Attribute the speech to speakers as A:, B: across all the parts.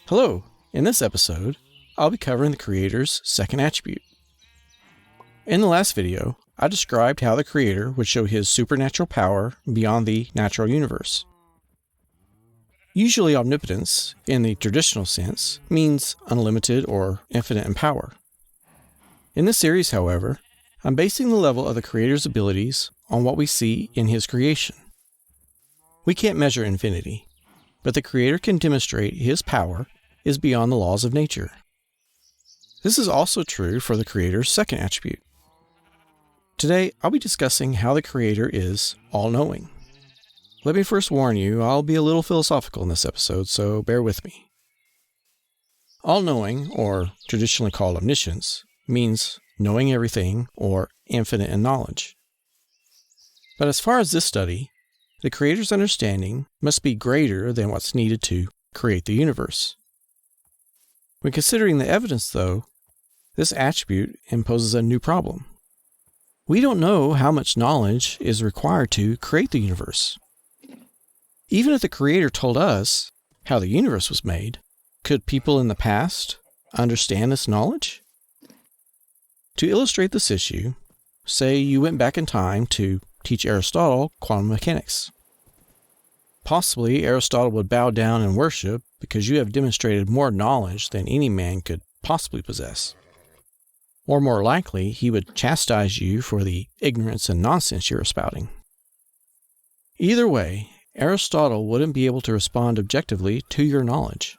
A: Hello, in this episode, I'll be covering the Creator's second attribute. In the last video, I described how the Creator would show his supernatural power beyond the natural universe. Usually omnipotence, in the traditional sense, means unlimited or infinite in power. In this series, however, I'm basing the level of the Creator's abilities on what we see in his creation. We can't measure infinity, but the Creator can demonstrate his power is beyond the laws of nature. This is also true for the Creator's second attribute. Today, I'll be discussing how the Creator is all-knowing. Let me first warn you, I'll be a little philosophical in this episode, so bear with me. All-knowing, or traditionally called omniscience, means knowing everything or infinite in knowledge. But as far as this study, the Creator's understanding must be greater than what's needed to create the universe. When considering the evidence, though, this attribute imposes a new problem. We don't know how much knowledge is required to create the universe. Even if the Creator told us how the universe was made, could people in the past understand this knowledge? To illustrate this issue, say you went back in time to teach Aristotle quantum mechanics. Possibly Aristotle would bow down and worship because you have demonstrated more knowledge than any man could possibly possess. Or more likely, he would chastise you for the ignorance and nonsense you're spouting. Either way, Aristotle wouldn't be able to respond objectively to your knowledge.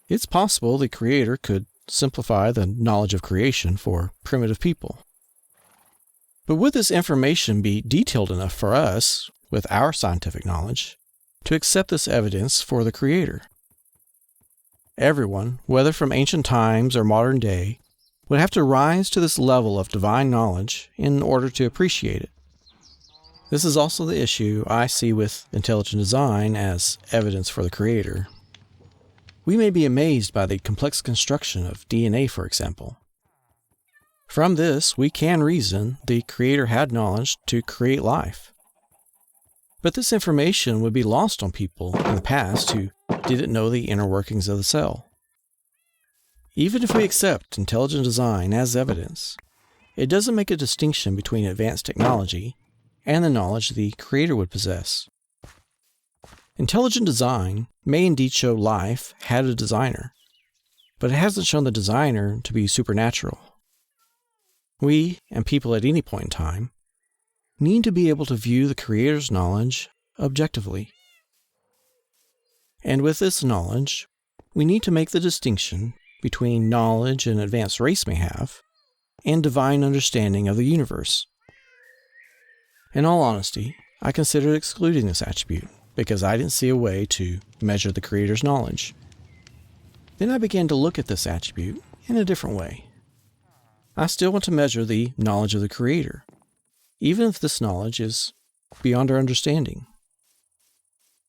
A: It's possible the Creator could simplify the knowledge of creation for primitive people. But would this information be detailed enough for us, with our scientific knowledge, to accept this evidence for the Creator? Everyone, whether from ancient times or modern day, would have to rise to this level of divine knowledge in order to appreciate it. This is also the issue I see with intelligent design as evidence for the Creator. We may be amazed by the complex construction of DNA, for example. From this, we can reason the Creator had knowledge to create life. But this information would be lost on people in the past who didn't know the inner workings of the cell. Even if we accept intelligent design as evidence, it doesn't make a distinction between advanced technology and the knowledge the Creator would possess. Intelligent design may indeed show life had a designer, but it hasn't shown the designer to be supernatural. We, and people at any point in time, need to be able to view the Creator's knowledge objectively. And with this knowledge, we need to make the distinction between knowledge an advanced race may have and divine understanding of the universe. In all honesty, I considered excluding this attribute because I didn't see a way to measure the Creator's knowledge. Then I began to look at this attribute in a different way. I still want to measure the knowledge of the Creator, even if this knowledge is beyond our understanding.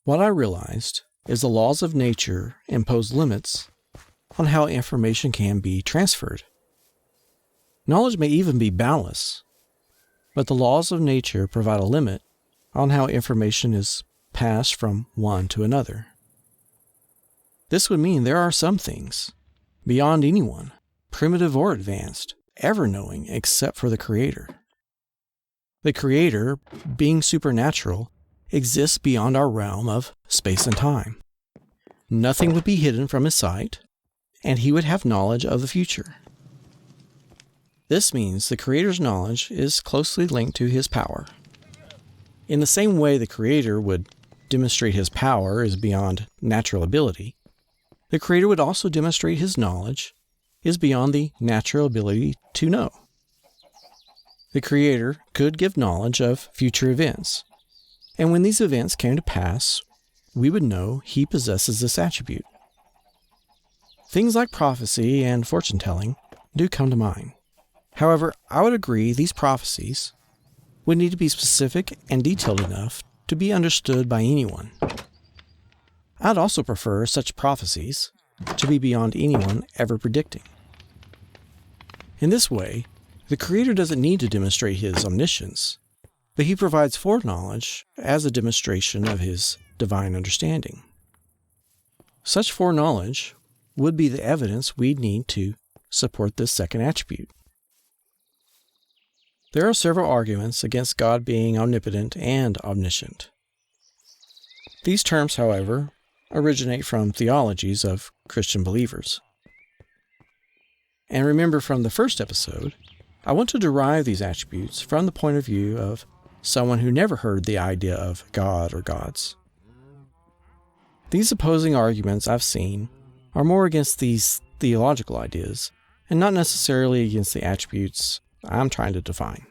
A: What I realized is the laws of nature impose limits on how information can be transferred. Knowledge may even be boundless, but the laws of nature provide a limit on how information is passed from one to another. This would mean there are some things, beyond anyone, primitive or advanced, ever knowing except for the Creator. The Creator, being supernatural, exists beyond our realm of space and time. Nothing would be hidden from His sight, and He would have knowledge of the future. This means the Creator's knowledge is closely linked to His power. In the same way the Creator would demonstrate His power is beyond natural ability, the Creator would also demonstrate His knowledge is beyond the natural ability to know. The Creator could give knowledge of future events, and when these events came to pass, we would know He possesses this attribute. Things like prophecy and fortune-telling do come to mind. However, I would agree these prophecies would need to be specific and detailed enough to be understood by anyone. I'd also prefer such prophecies to be beyond anyone ever predicting. In this way, the Creator doesn't need to demonstrate His omniscience, but He provides foreknowledge as a demonstration of His divine understanding. Such foreknowledge would be the evidence we'd need to support this second attribute. There are several arguments against God being omnipotent and omniscient. These terms, however, originate from theologies of Christian believers. And remember from the first episode, I want to derive these attributes from the point of view of someone who never heard the idea of God or gods. These opposing arguments I've seen are more against these theological ideas and not necessarily against the attributes I'm trying to define.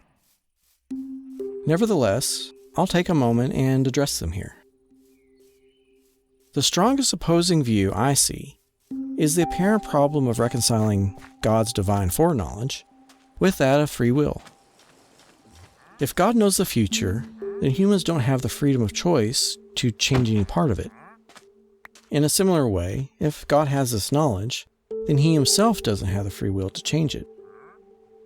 A: Nevertheless, I'll take a moment and address them here. The strongest opposing view I see is the apparent problem of reconciling God's divine foreknowledge with that of free will. If God knows the future, then humans don't have the freedom of choice to change any part of it. In a similar way, if God has this knowledge, then he himself doesn't have the free will to change it.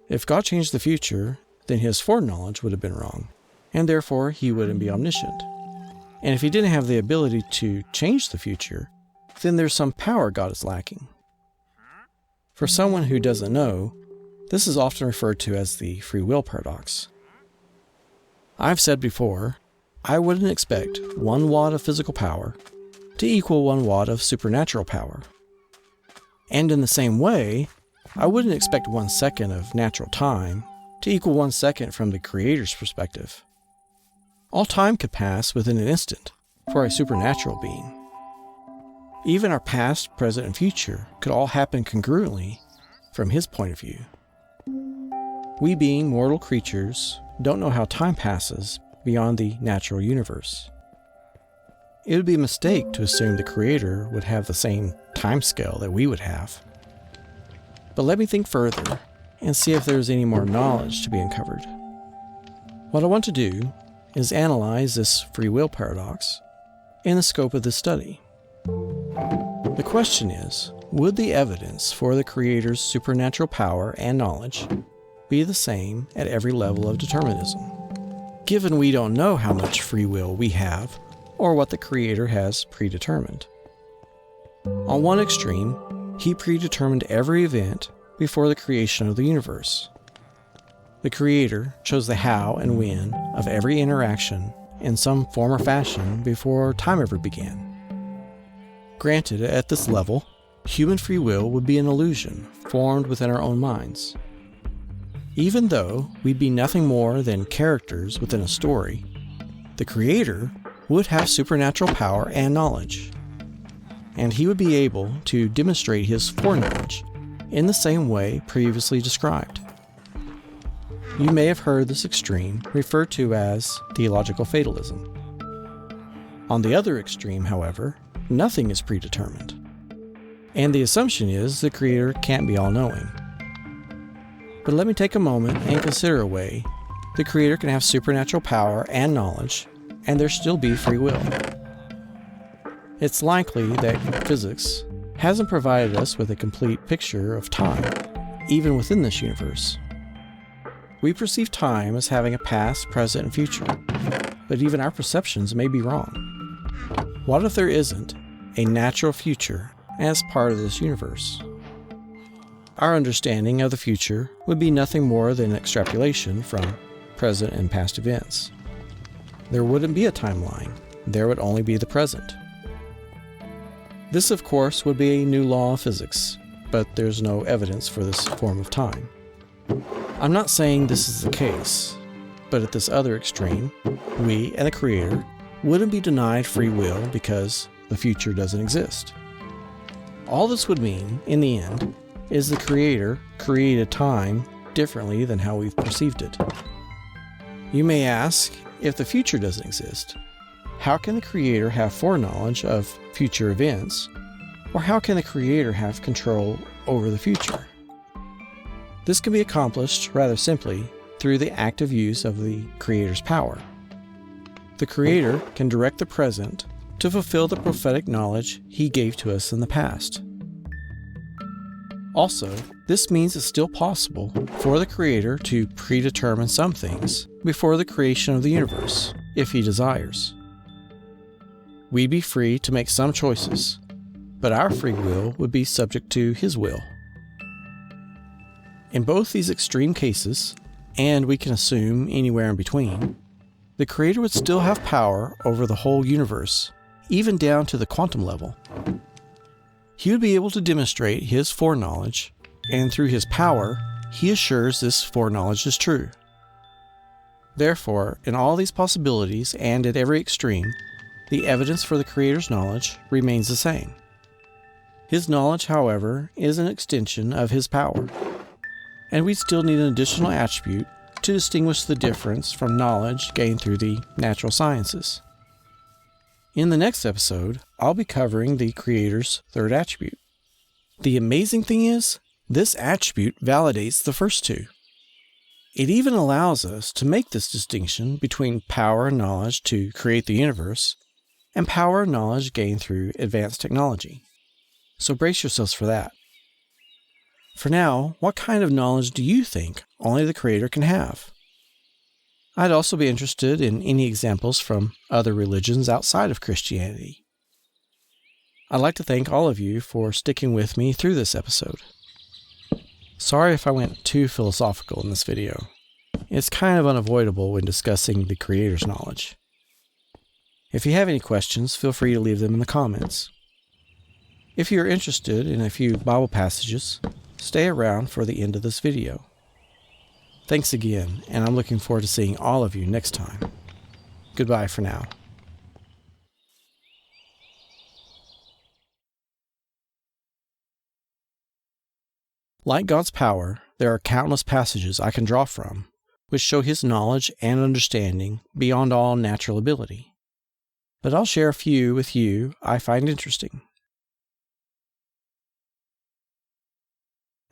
A: If God changed the future, then his foreknowledge would have been wrong, and therefore he wouldn't be omniscient. And if he didn't have the ability to change the future, then there's some power God is lacking. For someone who doesn't know, this is often referred to as the free will paradox. I've said before, I wouldn't expect 1 watt of physical power to equal 1 watt of supernatural power. And in the same way, I wouldn't expect 1 second of natural time to equal 1 second from the Creator's perspective. All time could pass within an instant for a supernatural being. Even our past, present, and future could all happen congruently from his point of view. We, being mortal creatures, don't know how time passes beyond the natural universe. It would be a mistake to assume the Creator would have the same time scale that we would have. But let me think further and see if there's any more knowledge to be uncovered. What I want to do is analyze this free will paradox in the scope of this study. The question is, would the evidence for the Creator's supernatural power and knowledge be the same at every level of determinism, given we don't know how much free will we have or what the Creator has predetermined? On one extreme, he predetermined every event before the creation of the universe. The Creator chose the how and when of every interaction in some form or fashion before time ever began. Granted, at this level, human free will would be an illusion formed within our own minds. Even though we'd be nothing more than characters within a story, the Creator would have supernatural power and knowledge, and he would be able to demonstrate his foreknowledge in the same way previously described. You may have heard this extreme referred to as theological fatalism. On the other extreme, however, nothing is predetermined, and the assumption is the Creator can't be all-knowing. But let me take a moment and consider a way the Creator can have supernatural power and knowledge, and there still be free will. It's likely that physics hasn't provided us with a complete picture of time, even within this universe. We perceive time as having a past, present, and future, but even our perceptions may be wrong. What if there isn't a natural future as part of this universe? Our understanding of the future would be nothing more than extrapolation from present and past events. There wouldn't be a timeline, there would only be the present. This, of course, would be a new law of physics, but there's no evidence for this form of time. I'm not saying this is the case, but at this other extreme, we and the Creator wouldn't be denied free will because the future doesn't exist. All this would mean, in the end, is the Creator created time differently than how we've perceived it. You may ask, if the future doesn't exist, how can the Creator have foreknowledge of future events, or how can the Creator have control over the future? This can be accomplished rather simply through the active use of the Creator's power. The Creator can direct the present to fulfill the prophetic knowledge He gave to us in the past. Also, this means it's still possible for the Creator to predetermine some things before the creation of the universe, if He desires. We'd be free to make some choices, but our free will would be subject to His will. In both these extreme cases, and we can assume anywhere in between, the Creator would still have power over the whole universe, even down to the quantum level. He would be able to demonstrate His foreknowledge, and through His power, He assures this foreknowledge is true. Therefore, in all these possibilities and at every extreme, the evidence for the Creator's knowledge remains the same. His knowledge, however, is an extension of His power, and we still need an additional attribute to distinguish the difference from knowledge gained through the natural sciences. In the next episode, I'll be covering the Creator's third attribute. The amazing thing is, this attribute validates the first two. It even allows us to make this distinction between power and knowledge to create the universe and power and knowledge gained through advanced technology. So brace yourselves for that. For now, what kind of knowledge do you think only the Creator can have? I'd also be interested in any examples from other religions outside of Christianity. I'd like to thank all of you for sticking with me through this episode. Sorry if I went too philosophical in this video. It's kind of unavoidable when discussing the Creator's knowledge. If you have any questions, feel free to leave them in the comments. If you're interested in a few Bible passages, stay around for the end of this video. Thanks again, and I'm looking forward to seeing all of you next time. Goodbye for now. Like God's power, there are countless passages I can draw from, which show His knowledge and understanding beyond all natural ability. But I'll share a few with you I find interesting.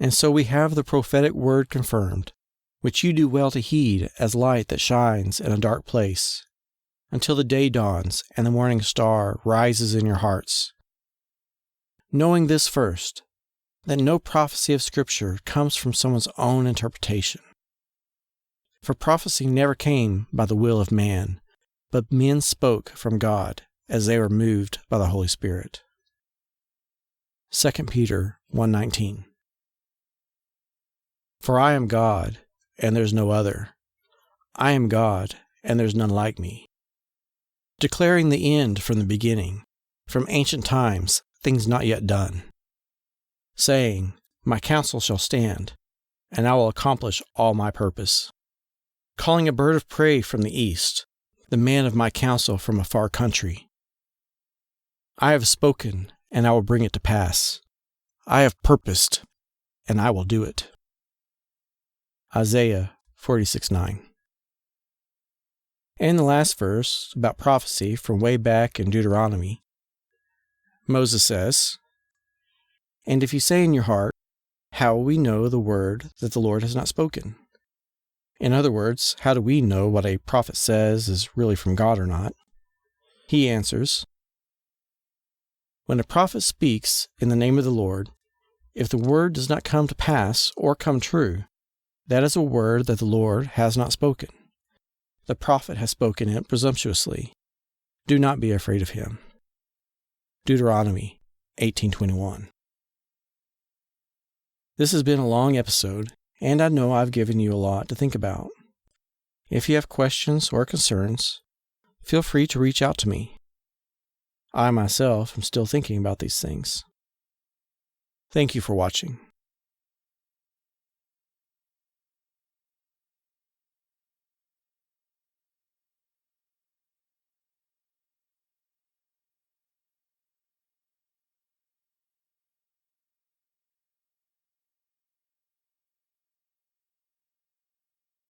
A: And so we have the prophetic word confirmed, which you do well to heed as light that shines in a dark place, until the day dawns and the morning star rises in your hearts. Knowing this first, that no prophecy of Scripture comes from someone's own interpretation. For prophecy never came by the will of man, but men spoke from God as they were moved by the Holy Spirit. 2 Peter 1:19. For I am God, and there's no other. I am God, and there's none like me. Declaring the end from the beginning, from ancient times, things not yet done. Saying, my counsel shall stand, and I will accomplish all my purpose. Calling a bird of prey from the east, the man of my counsel from a far country. I have spoken, and I will bring it to pass. I have purposed, and I will do it. Isaiah 46:9. And the last verse, about prophecy from way back in Deuteronomy, Moses says, and if you say in your heart, how will we know the word that the Lord has not spoken? In other words, how do we know what a prophet says is really from God or not? He answers, when a prophet speaks in the name of the Lord, if the word does not come to pass or come true, that is a word that the Lord has not spoken. The prophet has spoken it presumptuously. Do not be afraid of him. Deuteronomy 18:21. This has been a long episode, and I know I've given you a lot to think about. If you have questions or concerns, feel free to reach out to me. I myself am still thinking about these things. Thank you for watching.